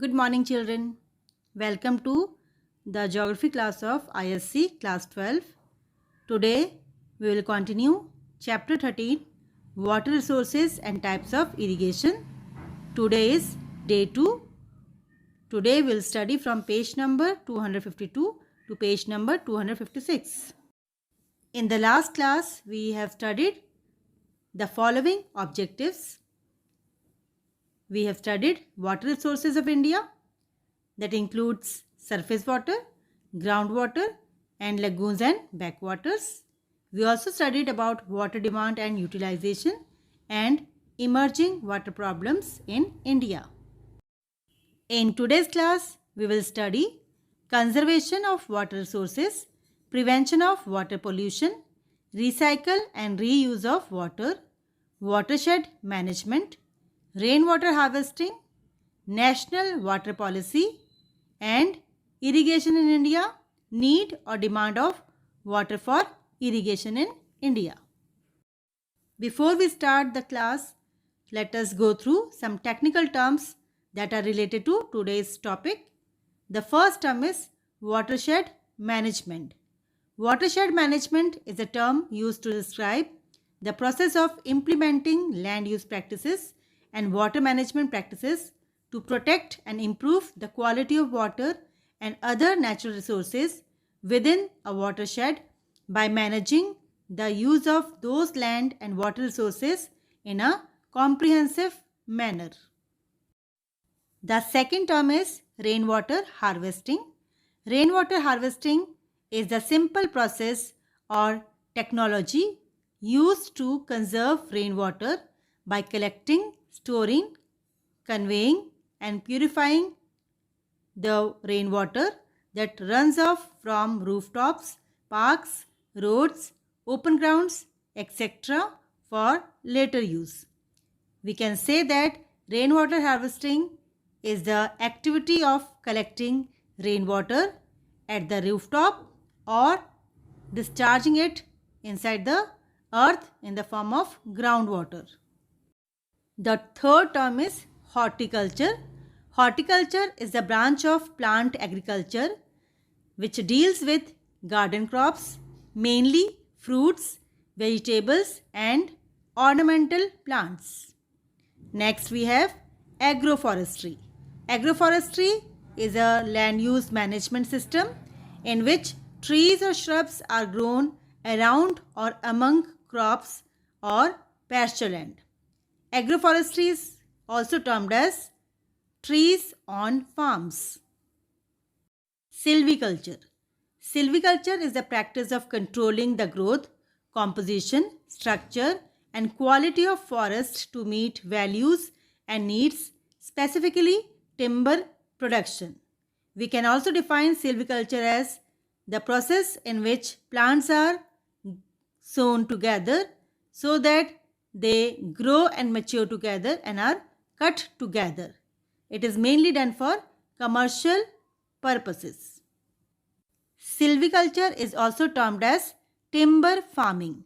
Good morning, children. Welcome to the geography class of ISC class 12. Today we will continue chapter 13, water resources and types of irrigation. Today is day 2. Today we will study from page number 252 to page number 256. In the last class we have studied the following objectives. We have studied water resources of India. That includes surface water, groundwater, and lagoons and backwaters. We also studied about water demand and utilization and emerging water problems in India. In today's class, we will study conservation of water resources, prevention of water pollution, recycle and reuse of water, watershed management, rainwater harvesting, national water policy, and irrigation in India, need or demand of water for irrigation in India. Before we start the class, let us go through some technical terms that are related to today's topic. The first term is watershed management. Watershed management is a term used to describe the process of implementing land use practices and water management practices to protect and improve the quality of water and other natural resources within a watershed by managing the use of those land and water resources in a comprehensive manner. The second term is rainwater harvesting. Rainwater harvesting is the simple process or technology used to conserve rainwater by collecting, storing, conveying, and purifying the rainwater that runs off from rooftops, parks, roads, open grounds, etc. for later use. We can say that rainwater harvesting is the activity of collecting rainwater at the rooftop or discharging it inside the earth in the form of groundwater. The third term is horticulture. Horticulture is the branch of plant agriculture which deals with garden crops, mainly fruits, vegetables, and ornamental plants. Next we have agroforestry. Agroforestry is a land use management system in which trees or shrubs are grown around or among crops or pasture land. Agroforestry is also termed as trees on farms. Silviculture. Silviculture is the practice of controlling the growth, composition, structure, and quality of forests to meet values and needs, specifically timber production. We can also define silviculture as the process in which plants are sown together so that they grow and mature together and are cut together. It is mainly done for commercial purposes. Silviculture is also termed as timber farming.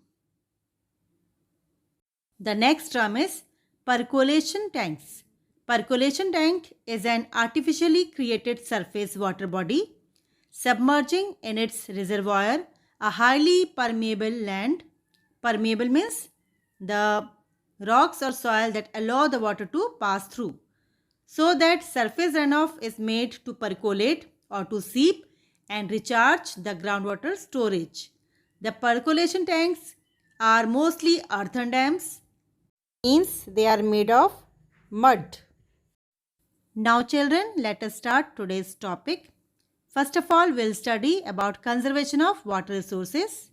The next term is percolation tanks. Percolation tank is an artificially created surface water body submerging in its reservoir a highly permeable land. Permeable means the rocks or soil that allow the water to pass through, so that surface runoff is made to percolate or to seep and recharge the groundwater storage. The percolation tanks are mostly earthen dams, means they are made of mud. Now children, let us start today's topic. First of all, we'll study about conservation of water resources.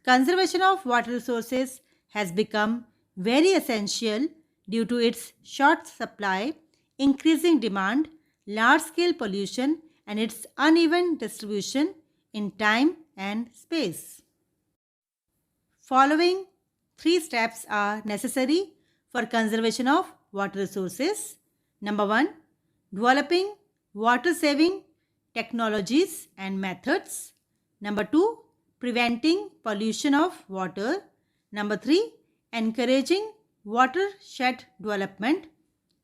Conservation of water resources has become very essential due to its short supply, increasing demand, large-scale pollution, and its uneven distribution in time and space. Following 3 steps are necessary for conservation of water resources. Number 1, developing water-saving technologies and methods. Number 2, preventing pollution of water. Number 3, encouraging watershed development,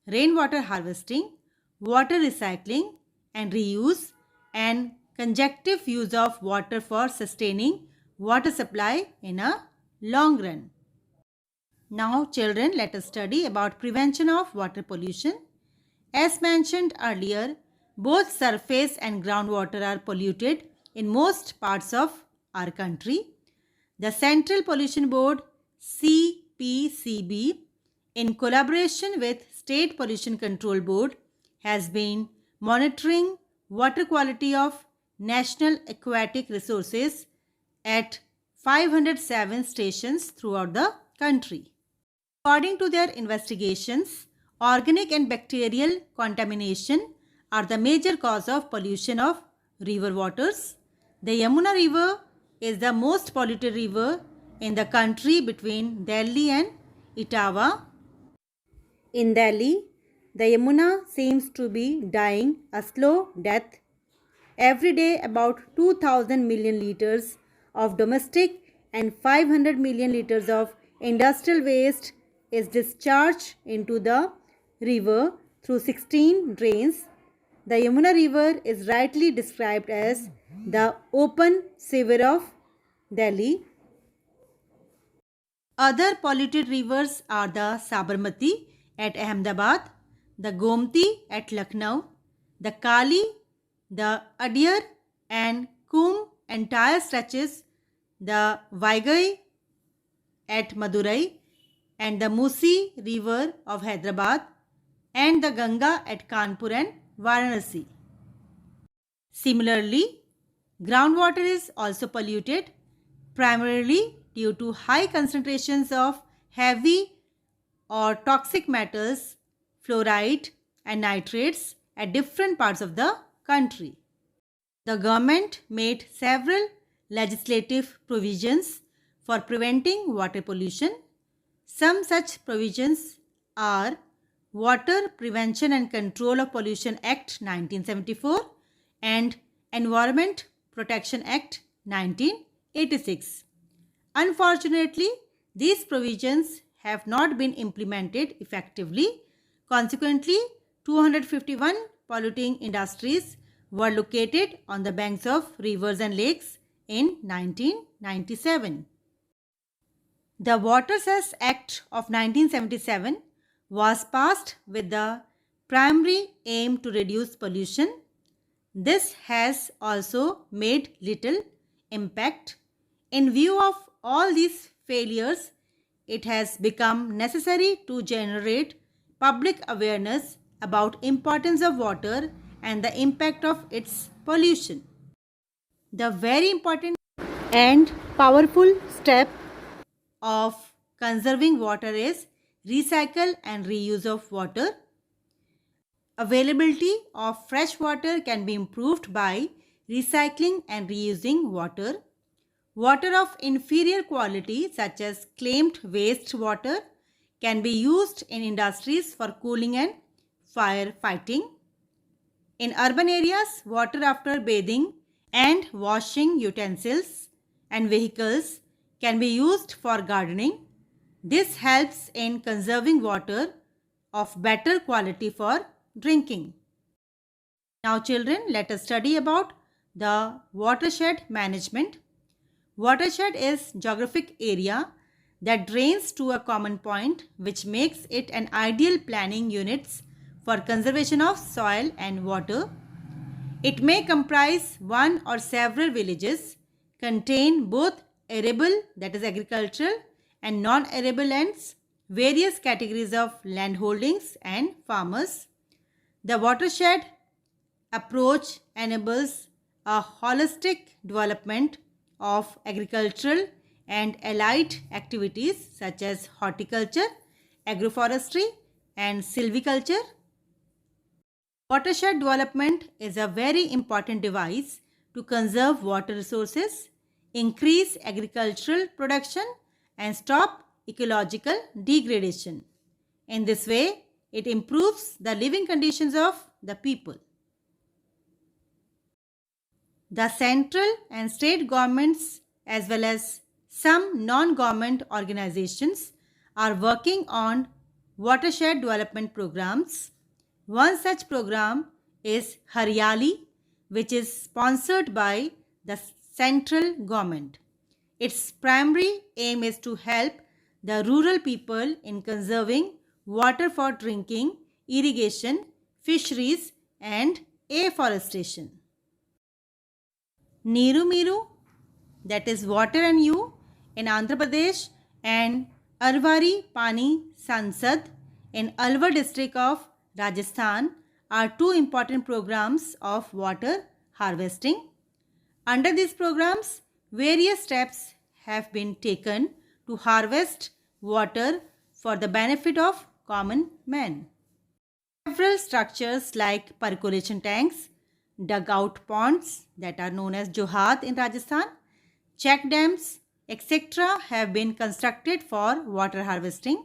rainwater harvesting, water recycling and reuse, and conjunctive use of water for sustaining water supply in a long run. Now children, let us study about prevention of water pollution. As mentioned earlier, both surface and groundwater are polluted in most parts of our country. The Central Pollution Board CPCB, in collaboration with State Pollution Control Board, has been monitoring water quality of national aquatic resources at 507 stations throughout the country. According to their investigations, organic and bacterial contamination are the major cause of pollution of river waters. The Yamuna River is the most polluted river in the country between Delhi and Etawah. In Delhi, the Yamuna seems to be dying a slow death. Every day, about 2,000 million liters of domestic and 500 million liters of industrial waste is discharged into the river through 16 drains. The Yamuna River is rightly described as the open sewer of Delhi. Other polluted rivers are the Sabarmati at Ahmedabad, the Gomti at Lucknow, the Kali, the Adyar and Kum entire stretches, the Vaigai at Madurai, and the Musi River of Hyderabad, and the Ganga at Kanpur and Varanasi. Similarly, groundwater is also polluted primarily due to high concentrations of heavy or toxic metals, fluoride and nitrates at different parts of the country. The government made several legislative provisions for preventing water pollution. Some such provisions are Water Prevention and Control of Pollution Act 1974 and Environment Protection Act 1986. Unfortunately, these provisions have not been implemented effectively. Consequently, 251 polluting industries were located on the banks of rivers and lakes in 1997. The Water Cess Act of 1977 was passed with the primary aim to reduce pollution. This has also made little impact. In view of all these failures, it has become necessary to generate public awareness about importance of water and the impact of its pollution. The very important and powerful step of conserving water is recycle and reuse of water. Availability of fresh water can be improved by recycling and reusing water. Water of inferior quality, such as claimed waste water, can be used in industries for cooling and firefighting. In urban areas, water after bathing and washing utensils and vehicles can be used for gardening. This helps in conserving water of better quality for drinking. Now children, let us study about the watershed management. Watershed is geographic area that drains to a common point, which makes it an ideal planning unit for conservation of soil and water. It may comprise one or several villages, contain both arable, that is agricultural, and non-arable lands, various categories of land holdings and farmers. The watershed approach enables a holistic development of agricultural and allied activities such as horticulture, agroforestry and silviculture. Watershed development is a very important device to conserve water resources, increase agricultural production and stop ecological degradation. In this way, it improves the living conditions of the people. The central and state governments as well as some non-government organizations are working on watershed development programs. One such program is Haryali, which is sponsored by the central government. Its primary aim is to help the rural people in conserving water for drinking, irrigation, fisheries, and afforestation. Niru Miru, that is Water and You, in Andhra Pradesh, and Arvari Pani Sansad in Alwar district of Rajasthan are two important programs of water harvesting. Under these programs, various steps have been taken to harvest water for the benefit of common man. Several structures like percolation tanks, dugout ponds that are known as Johad in Rajasthan, check dams, etc. have been constructed for water harvesting.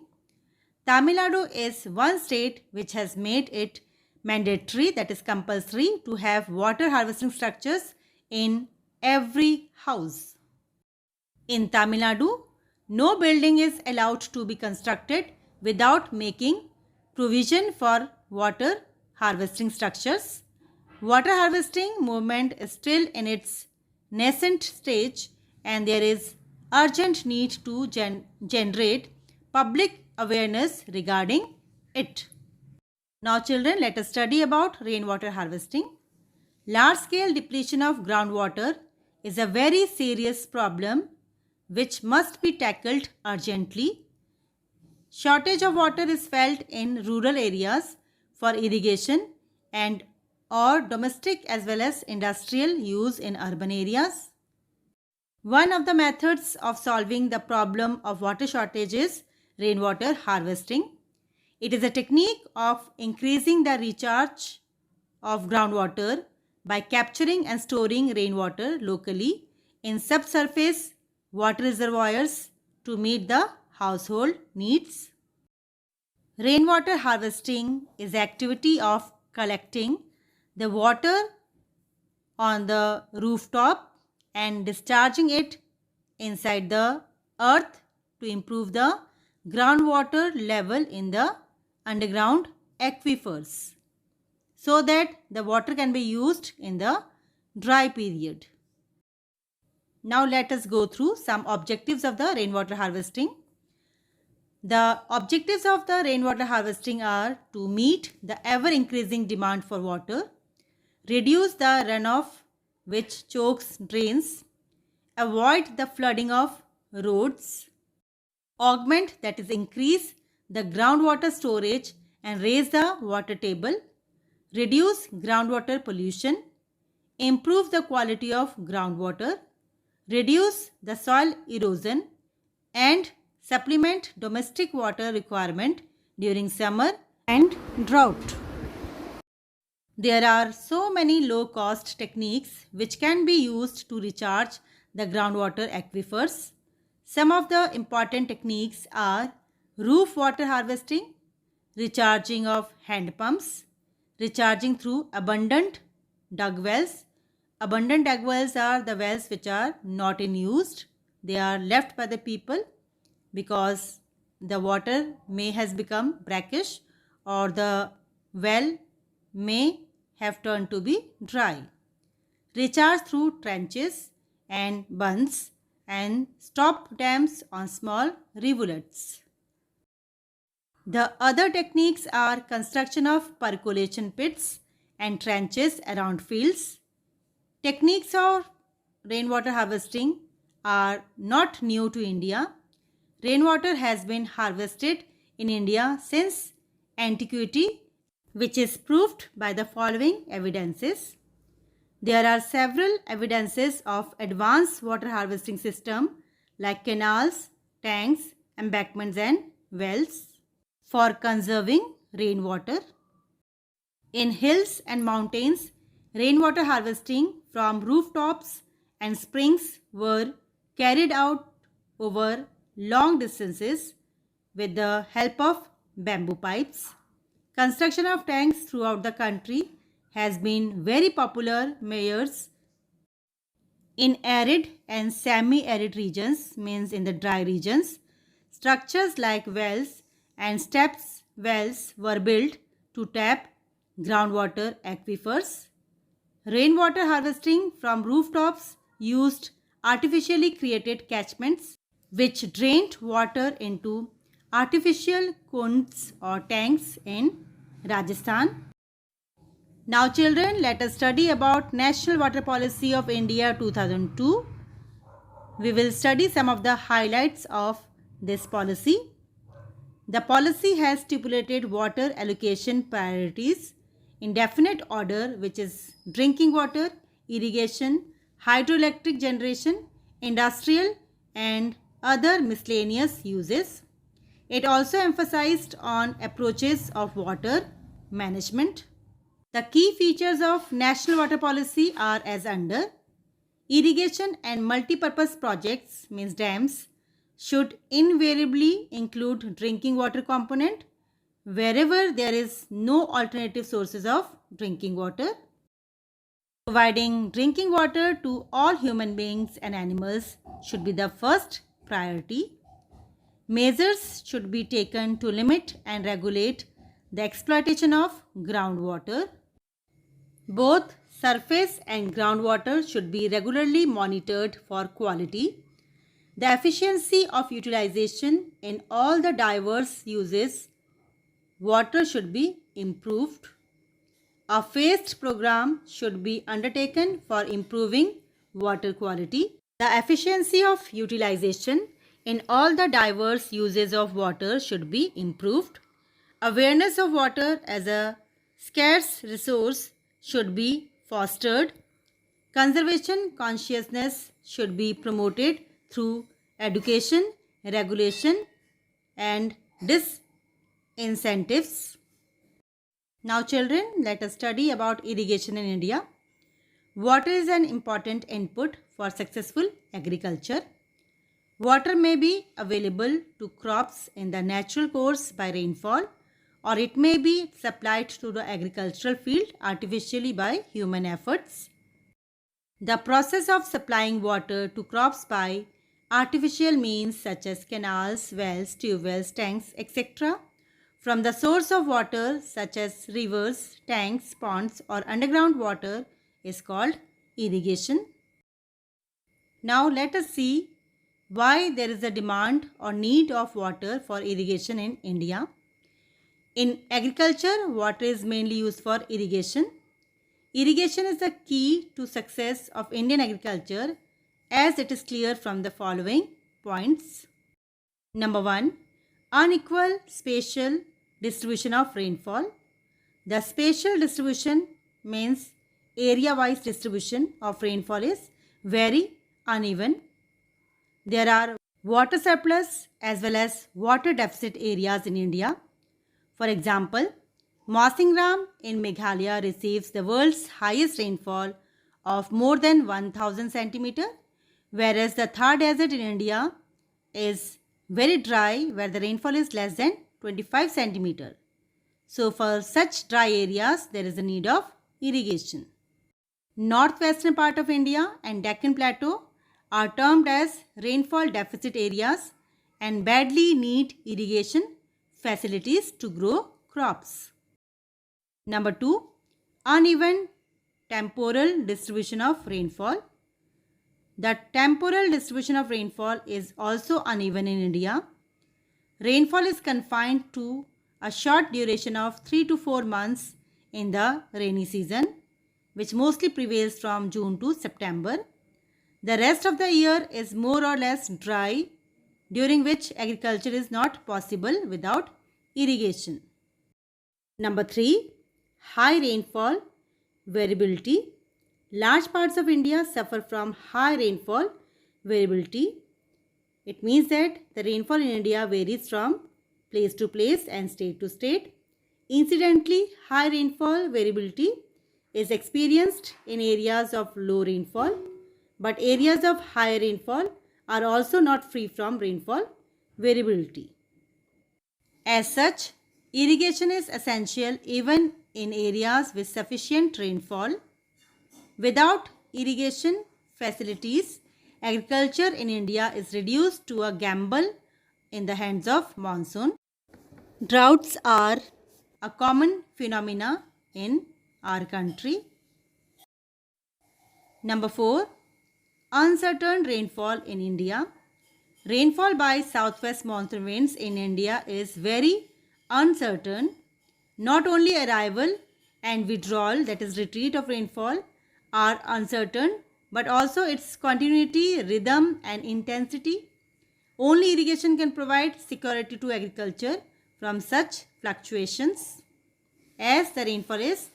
Tamil Nadu is one state which has made it mandatory, that is compulsory, to have water harvesting structures in every house. In Tamil Nadu, no building is allowed to be constructed without making provision for water harvesting structures. Water harvesting movement is still in its nascent stage and there is urgent need to generate public awareness regarding it. Now children, let us study about rainwater harvesting. Large-scale depletion of groundwater is a very serious problem which must be tackled urgently. Shortage of water is felt in rural areas for irrigation and or domestic as well as industrial use in urban areas. One of the methods of solving the problem of water shortage is rainwater harvesting. It is a technique of increasing the recharge of groundwater by capturing and storing rainwater locally in subsurface water reservoirs to meet the household needs. Rainwater harvesting is the activity of collecting the water on the rooftop and discharging it inside the earth to improve the groundwater level in the underground aquifers so that the water can be used in the dry period. Now let us go through some objectives of the rainwater harvesting. The objectives of the rainwater harvesting are to meet the ever-increasing demand for water, reduce the runoff which chokes drains, avoid the flooding of roads, augment, that is increase the groundwater storage and raise the water table, reduce groundwater pollution, improve the quality of groundwater, reduce the soil erosion and supplement domestic water requirement during summer and drought. There are so many low-cost techniques which can be used to recharge the groundwater aquifers. Some of the important techniques are roof water harvesting, recharging of hand pumps, recharging through abundant dug wells. Abundant dug wells are the wells which are not in use. They are left by the people because the water may has become brackish or the well may have turned to be dry. Recharge through trenches and bunds and stop dams on small rivulets. The other techniques are construction of percolation pits and trenches around fields. Techniques of rainwater harvesting are not new to India. Rainwater has been harvested in India since antiquity, which is proved by the following evidences. There are several evidences of advanced water harvesting system like canals, tanks, embankments and wells for conserving rainwater. In hills and mountains, rainwater harvesting from rooftops and springs were carried out over long distances with the help of bamboo pipes. Construction of tanks throughout the country has been very popular measures in arid and semi-arid regions, means in the dry regions. Structures like wells and steps wells were built to tap groundwater aquifers. Rainwater harvesting from rooftops used artificially created catchments which drained water into artificial kunds or tanks in Rajasthan. Now children, let us study about National Water Policy of India 2002. We will study some of the highlights of this policy. The policy has stipulated water allocation priorities in definite order, which is drinking water, irrigation, hydroelectric generation, industrial and other miscellaneous uses. It also emphasized on approaches of water management. The key features of National Water Policy are as under. Irrigation and multipurpose projects, means dams, should invariably include drinking water component wherever there is no alternative sources of drinking water. Providing drinking water to all human beings and animals should be the first priority. Measures should be taken to limit and regulate the exploitation of groundwater. Both surface and groundwater should be regularly monitored for quality. The efficiency of utilization in all the diverse uses water should be improved. A phased program should be undertaken for improving water quality. The efficiency of utilization in all the diverse uses of water should be improved. Awareness of water as a scarce resource should be fostered. Conservation consciousness should be promoted through education, regulation and disincentives. Now children, let us study about irrigation in India. Water is an important input for successful agriculture. Water may be available to crops in the natural course by rainfall, or it may be supplied to the agricultural field artificially by human efforts. The process of supplying water to crops by artificial means such as canals, wells, tube wells, tanks, etc. from the source of water such as rivers, tanks, ponds or underground water is called irrigation. Now let us see why there is a demand or need of water for irrigation in India. In agriculture, water is mainly used for irrigation. Irrigation is the key to success of Indian agriculture as it is clear from the following points. Number 1. Unequal spatial distribution of rainfall. The spatial distribution means area-wise distribution of rainfall is very uneven. There are water surplus as well as water deficit areas in India. For example, Mawsyngram in Meghalaya receives the world's highest rainfall of more than 1000 cm, whereas the Thar Desert in India is very dry where the rainfall is less than 25 cm. So for such dry areas, there is a need of irrigation. Northwestern part of India and Deccan Plateau are termed as rainfall deficit areas and badly need irrigation facilities to grow crops. Number 2. Uneven temporal distribution of rainfall. The temporal distribution of rainfall is also uneven in India. Rainfall is confined to a short duration of 3 to 4 months in the rainy season, which mostly prevails from June to September. The rest of the year is more or less dry, during which agriculture is not possible without irrigation. Number 3. High rainfall variability. Large parts of India suffer from high rainfall variability. It means that the rainfall in India varies from place to place and state to state. Incidentally, high rainfall variability is experienced in areas of low rainfall, but areas of high rainfall are also not free from rainfall variability. As such, irrigation is essential even in areas with sufficient rainfall. Without irrigation facilities, agriculture in India is reduced to a gamble in the hands of monsoon. Droughts are a common phenomena in our country. Number 4. Uncertain rainfall in India. Rainfall by southwest monsoon winds in India is very uncertain. Not only arrival and withdrawal, that is retreat of rainfall, are uncertain, but also its continuity, rhythm and intensity. Only irrigation can provide security to agriculture from such fluctuations, as the rainfall is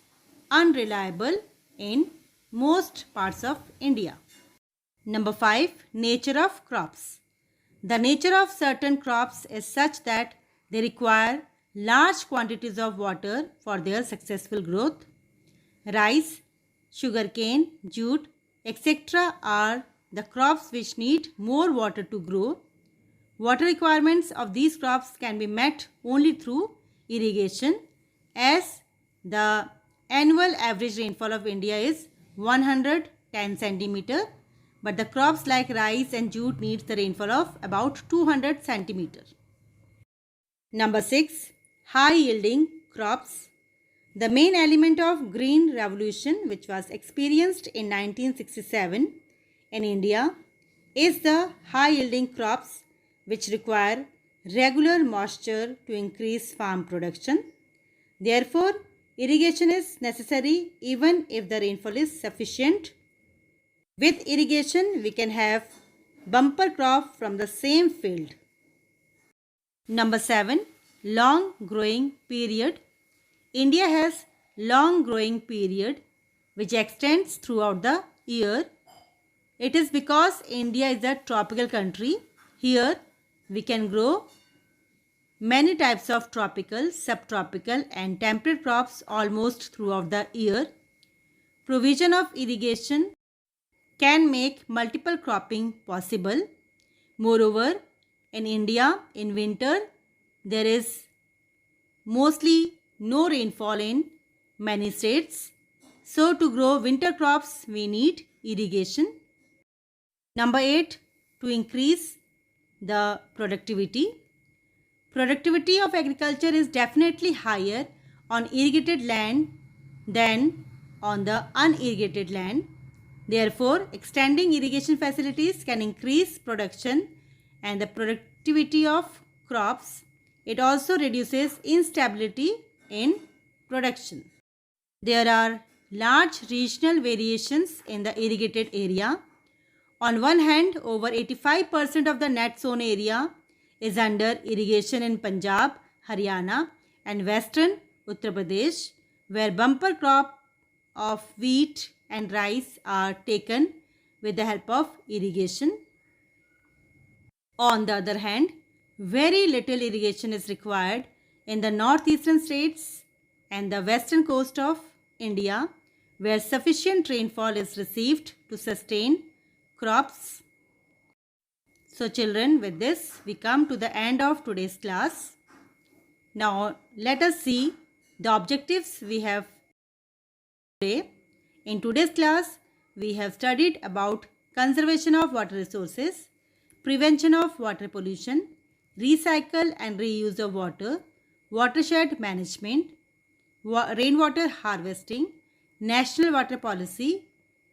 unreliable in most parts of India. Number 5. Nature of crops. The nature of certain crops is such that they require large quantities of water for their successful growth. Rice, sugarcane, jute, etc. are the crops which need more water to grow. Water requirements of these crops can be met only through irrigation, as the annual average rainfall of India is 110 centimeter, but the crops like rice and jute needs the rainfall of about 200 centimeter. Number 6. High yielding crops. The main element of Green Revolution, which was experienced in 1967 in India, is the high yielding crops which require regular moisture to increase farm production. Therefore, irrigation is necessary even if the rainfall is sufficient. With irrigation, we can have bumper crop from the same field. Number 7. Long growing period. India has long growing period which extends throughout the year. It is because India is a tropical country. Here we can grow many types of tropical, subtropical and temperate crops almost throughout the year. Provision of irrigation can make multiple cropping possible. Moreover, in India, in winter, there is mostly no rainfall in many states. So, to grow winter crops, we need irrigation. Number 8. To increase the productivity. Productivity of agriculture is definitely higher on irrigated land than on the unirrigated land. Therefore, extending irrigation facilities can increase production and the productivity of crops. It also reduces instability in production. There are large regional variations in the irrigated area. On one hand, over 85% of the net sown area is under irrigation in Punjab, Haryana and western Uttar Pradesh, where bumper crop of wheat and rice are taken with the help of irrigation. On the other hand, very little irrigation is required in the northeastern states and the western coast of India, where sufficient rainfall is received to sustain crops. So children, with this we come to the end of today's class. Now let us see the objectives we have today. In today's class, we have studied about conservation of water resources, prevention of water pollution, recycle and reuse of water, watershed management, rainwater harvesting, national water policy,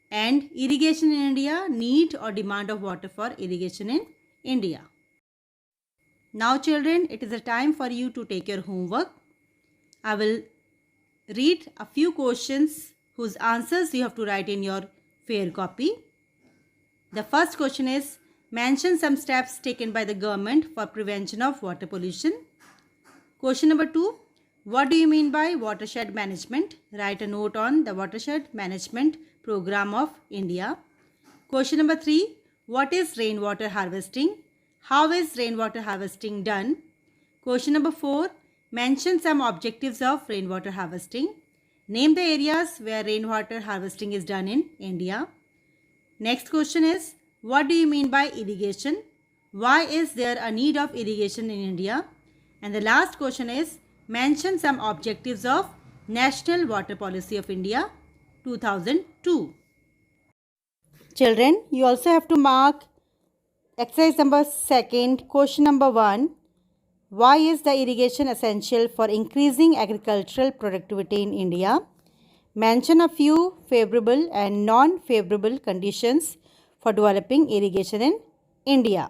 and irrigation in India, need or demand of water for irrigation in India. Now children, it is a time for you to take your homework. I will read a few questions whose answers you have to write in your fair copy. The first question is, mention some steps taken by the government for prevention of water pollution. Question number 2, what do you mean by watershed management? Write a note on the watershed management program of India. Question number 3, what is rainwater harvesting? How is rainwater harvesting done? Question number 4, mention some objectives of rainwater harvesting. Name the areas where rainwater harvesting is done in India. Next question is, what do you mean by irrigation? Why is there a need of irrigation in India? And the last question is, mention some objectives of National Water Policy of India 2002. Children, you also have to mark exercise number 2, question number 1. Why is the irrigation essential for increasing agricultural productivity in India? Mention a few favorable and non-favorable conditions for developing irrigation in India.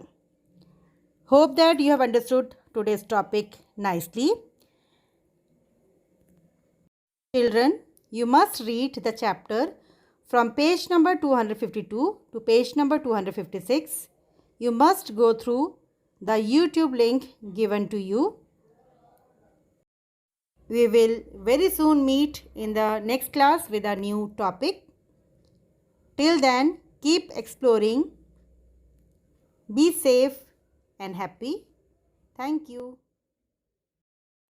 Hope that you have understood today's topic nicely. Children, you must read the chapter from page number 252 to page number 256. You must go through the YouTube link given to you. We will very soon meet in the next class with a new topic. Till then, keep exploring. Be safe and happy. Thank you.